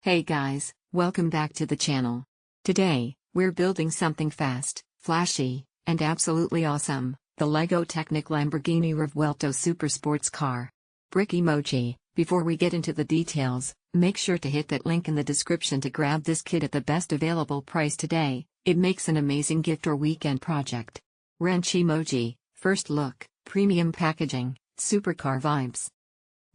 Hey guys, welcome back to the channel. Today, we're building something fast, flashy, and absolutely awesome, the LEGO Technic Lamborghini Revuelto super sports car. Brick emoji. Before we get into the details, make sure to hit that link in the description to grab this kit at the best available price today. It makes an amazing gift or weekend project. Wrench emoji. First look, premium packaging, supercar vibes.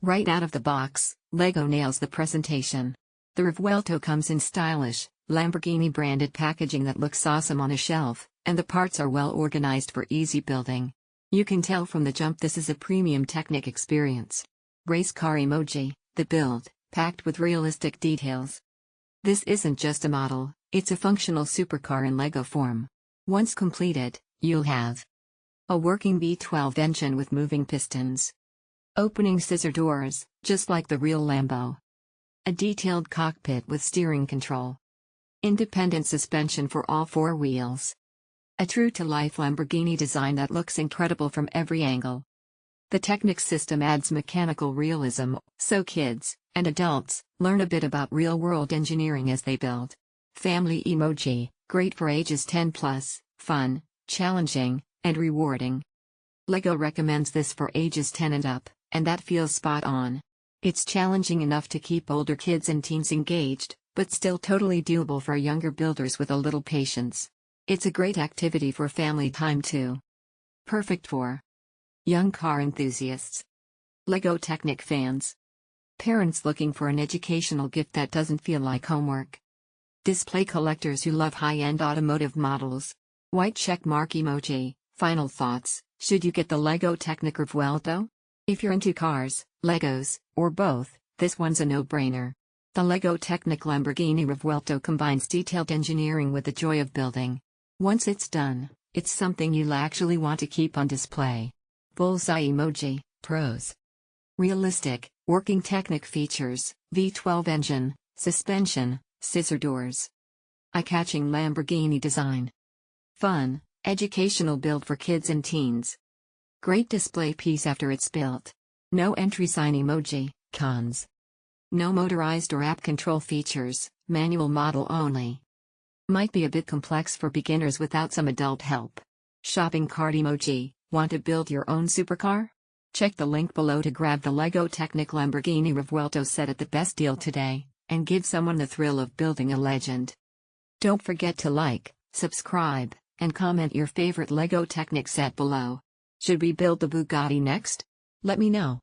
Right out of the box, LEGO nails the presentation. The Revuelto comes in stylish, Lamborghini-branded packaging that looks awesome on a shelf, and the parts are well organized for easy building. You can tell from the jump this is a premium Technic experience. Race car emoji, the build, packed with realistic details. This isn't just a model, it's a functional supercar in LEGO form. Once completed, you'll have a working V12 engine with moving pistons. Opening scissor doors, just like the real Lambo. A detailed cockpit with steering control. Independent suspension for all four wheels. A true-to-life Lamborghini design that looks incredible from every angle. The Technic system adds mechanical realism, so kids and adults learn a bit about real-world engineering as they build. Family emoji, great for ages 10 plus, fun, challenging, and rewarding. LEGO recommends this for ages 10 and up, and that feels spot on. It's challenging enough to keep older kids and teens engaged, but still totally doable for younger builders with a little patience. It's a great activity for family time too. Perfect for young car enthusiasts, LEGO Technic fans, parents looking for an educational gift that doesn't feel like homework, display collectors who love high-end automotive models. White check mark emoji. Final thoughts, should you get the LEGO Technic Revuelto? If you're into cars, Legos, or both, this one's a no-brainer. The LEGO Technic Lamborghini Revuelto combines detailed engineering with the joy of building. Once it's done, it's something you'll actually want to keep on display. Bullseye emoji. Pros. Realistic, working Technic features, V12 engine, suspension, scissor doors. Eye-catching Lamborghini design. Fun, educational build for kids and teens. Great display piece after it's built. No entry sign emoji. Cons. No motorized or app control features, manual model only. Might be a bit complex for beginners without some adult help. Shopping cart emoji. Want to build your own supercar? Check the link below to grab the LEGO Technic Lamborghini Revuelto set at the best deal today, and give someone the thrill of building a legend. Don't forget to like, subscribe, and comment your favorite LEGO Technic set below. Should we build the Bugatti next? Let me know.